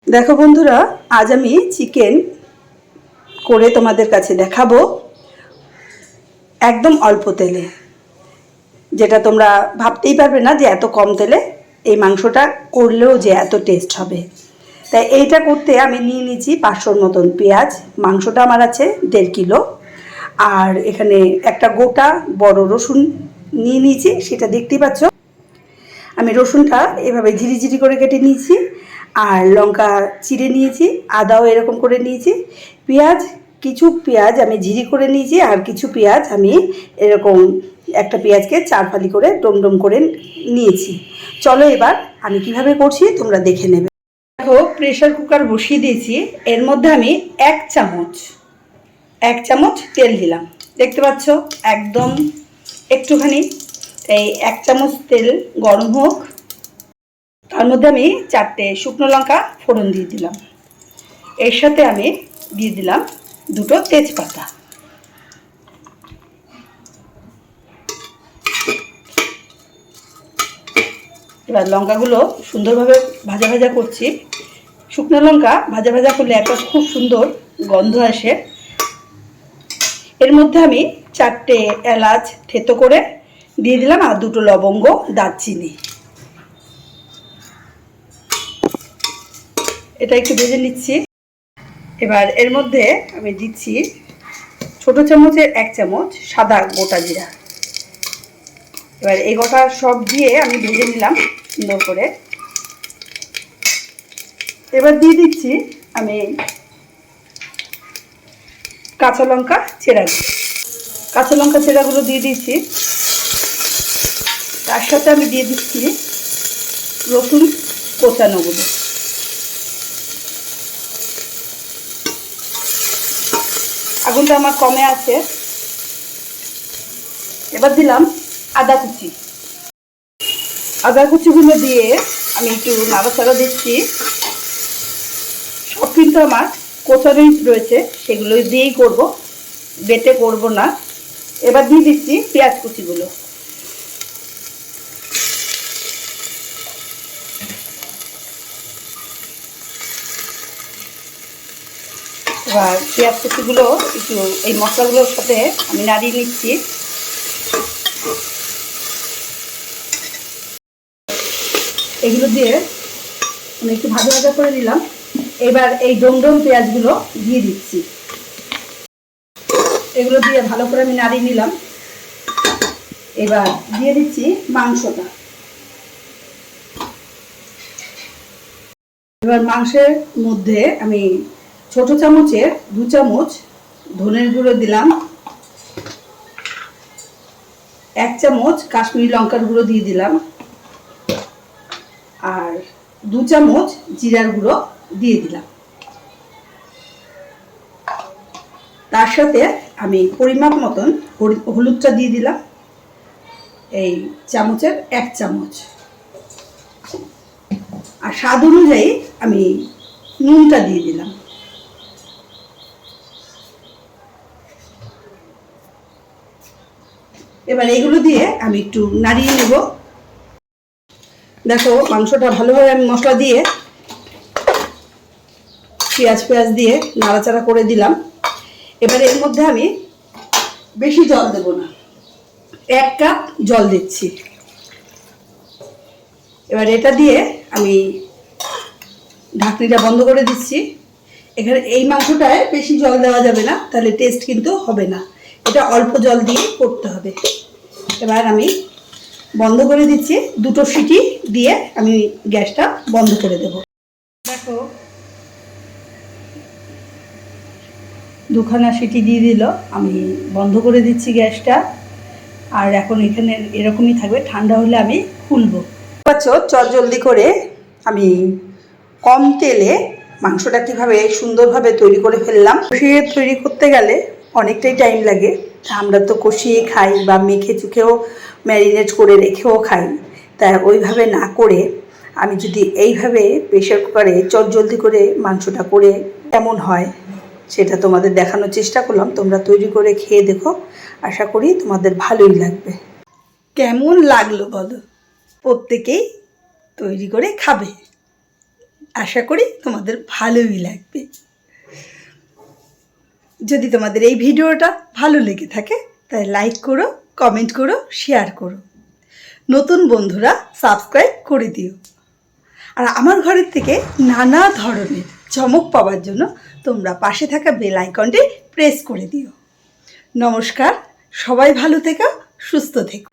देखो बंधुरा आज आमी चिकेन करे तोमादेर काछे देखाबो एकदम अल्प तेले जेटा तोमरा भाबतेई पारबे ना जे एत कम तेले এই মাংসটা করলেও যে এত টেস্ট হবে। তাই এইটা করতে আমি নিয়ে নিয়েছি 500 মতন পেঁয়াজ। মাংসটা আমার আছে 1.5 কিলো। আর এখানে একটা গোটা বড় রসুন নিয়ে নিয়েছি, সেটা দেখতেই পাচ্ছ। আমি রসুনটা এভাবে ঝিরিঝিরি করে কেটে নিয়েছি, আর লঙ্কা চিড়ে নিয়েছি, আদাও এরকম করে নিয়েছি। পেঁয়াজ কিছু পেঁয়াজ আমি ঝিরি করে নিয়েছি, আর কিছু পেঁয়াজ আমি এরকম একটা পেঁয়াজকে 4 ফালি করে ডমডম করে নিয়েছি। চলো এবার আমি কিভাবে করছি তোমরা দেখে নেবে। দেখো প্রেসার কুকার বসিয়ে দিয়েছি, এর মধ্যে আমি 1 চামচ তেল দিলাম। দেখতে পাচ্ছ একদম একটুখানি। এই 1 চামচ তেল গরম হোক, তার মধ্যে আমি 4টে শুকনো লঙ্কা ফোড়ন দিয়ে দিলাম। এর সাথে আমি দিয়ে দিলাম 2টো তেজপাতা। এবার লঙ্কাগুলো সুন্দরভাবে ভাজা ভাজা করছি। শুকনো লঙ্কা ভাজা ভাজা করলে একটা খুব সুন্দর গন্ধ আসে। এর মধ্যে আমি 4টে এলাচ থেতো করে দিয়ে দিলাম, আর 2টো লবঙ্গ, দারচিনি। এটা একটু ভেজে নিচ্ছি। এবার এর মধ্যে আমি দিচ্ছি ছোট চামচের 1 চামচ সাদা গোটা জিরা। এবার এই গোটা সব দিয়ে আমি ভেজে নিলাম সুন্দর করে। এবার দিয়ে দিচ্ছি আমি কাঁচা লঙ্কা চেরাগুলো দিয়ে দিচ্ছি। তার সাথে আমি দিয়ে দিচ্ছি রসুন কোচানোগুলো। আগুনটা আমার কমে আছে। এবার দিলাম আদা কুচিগুলো দিয়ে আমি একটু নাড়াচাড়া দিচ্ছি। সব কিন্তু আমার কোচানোই রয়েছে, সেগুলো দিয়েই করব, বেটে করব না। এবার দিয়ে দিচ্ছি পেঁয়াজ কুচিগুলো। এবার পেঁয়াজ কুচিগুলো একটু এই মশলাগুলোর সাথে আমি নাড়িয়ে নিচ্ছি। এগুলো দিয়ে আমি একটু ভাজা ভাজা করে নিলাম। এবার এই ডমডম পেঁয়াজগুলো দিয়ে দিচ্ছি। এগুলো দিয়ে ভালো করে আমি নাড়িয়ে নিলাম। এবার দিয়ে দিচ্ছি মাংসটা। এবার মাংসের মধ্যে আমি ছোট চামচের 2 চামচ ধনের গুঁড়ো দিলাম, 1 চামচ কাশ্মীরি লঙ্কার গুঁড়ো দিয়ে দিলাম, আর 2 চামচ জিরার গুঁড়ো দিয়ে দিলাম। তার সাথে আমি পরিমাপ মতন হলুদটা দিয়ে দিলাম, এই চামচের 1 চামচ। আর স্বাদ অনুযায়ী আমি নুনটা দিয়ে দিলাম। এবার এগুলো দিয়ে আমি একটু নাড়িয়ে নেব। দেখো মাংসটা ভালোভাবে আমি মশলা দিয়ে পেঁয়াজ দিয়ে নাড়াচাড়া করে দিলাম। এবার এর মধ্যে আমি বেশি জল দেব না, 1 কাপ জল দিচ্ছি। এবার এটা দিয়ে আমি ঢাকনিটা বন্ধ করে দিচ্ছি। এখানে এই মাংসটায় বেশি জল দেওয়া যাবে না, তাহলে টেস্ট কিন্তু হবে না। এটা অল্প জল দিয়ে করতে হবে। এবার আমি বন্ধ করে দিচ্ছি। 2টো সিটি দিয়ে আমি গ্যাসটা বন্ধ করে দেব। দেখো 2খানা সিটি দিয়ে দিল, আমি বন্ধ করে দিচ্ছি গ্যাসটা। আর এখন এখানে এরকমই থাকবে, ঠান্ডা হলে আমি খুলবো। চটজলদি করে আমি কম তেলে মাংসটা কীভাবে সুন্দরভাবে তৈরি করে ফেললাম। কষিয়ে তৈরি করতে গেলে অনেকটাই টাইম লাগে। আমরা তো কষিয়ে খাই বা মেখে চুখেও ম্যারিনেট করে রেখেও খাই। তাই ওইভাবে না করে আমি যদি এইভাবে প্রেসার কুকারে চটজলদি করে মাংসটা করে কেমন হয় সেটা তোমাদের দেখানোর চেষ্টা করলাম। তোমরা তৈরি করে খেয়ে দেখো, আশা করি তোমাদের ভালোই লাগবে। কেমন লাগলো বলো? প্রত্যেকেই তৈরি করে খাবে। আশা করি তোমাদের ভালোই লাগবে। যদি তোমাদের এই ভিডিওটা ভালো লেগে থাকে তাই লাইক করো, কমেন্ট করো, শেয়ার করো। নতুন বন্ধুরা সাবস্ক্রাইব করে দিও। আর আমার ঘরের থেকে নানা ধরনের চমক পাওয়ার জন্য তোমরা পাশে থাকা বেল আইকনটি প্রেস করে দিও। নমস্কার, সবাই ভালো থেকো, সুস্থ থেকো।